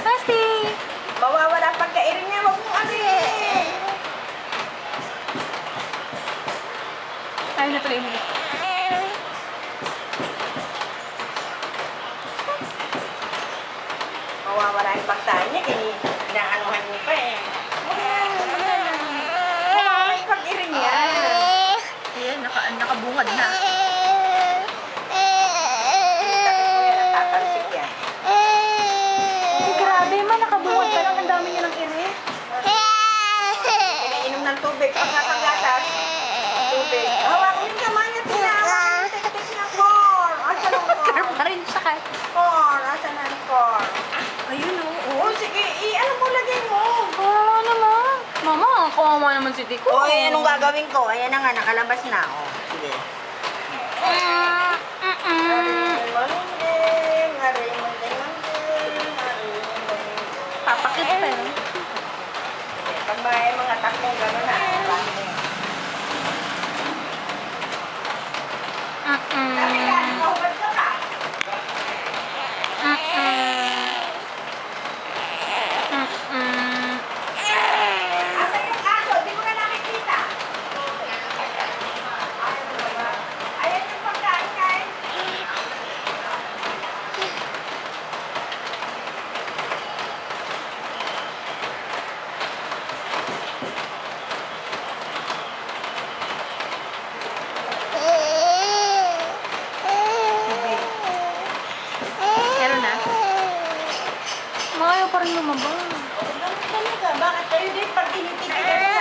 Basti! Mawawala pagkairin niya, huwag mong asin. Ayun na tuloy mo. Mawawala yung pagkain niya, inaanuhan niyo pa eh. Mawawala yung pag-irin niya. Ayan, nakabungad na. Takot mo yan, natatalsik yan. Ay, grabe man, nakabungad pa lang. Ang dami niya ng iri. Inainom ng tubig, pagkakagatas. Tubig. Hawakin yung kamay niya, tinawa. Tik-tik na corn. Asa ng corn? Pa rin siya kahit. Corn, asa ng corn? Ayun o. Oo, sige, ano mo, lagay mo. Kawawa naman. Mama, kawawa naman si Tiko. O, anong gagawin ko? Ayan na nga, nakalabas na. O, sige. Malungging, aray, munting. Papakit pa yun. Pag may mga takong gano'n na, marami na yun. Sabi ka, nakahubad ka ba? Asa yung aso? Di mo na nakikita. Ayan yung pagkain kain. Meron na. Mga ayaw pa rin lumabang. Ganun talaga. Bakit kayo din pag tinitigil?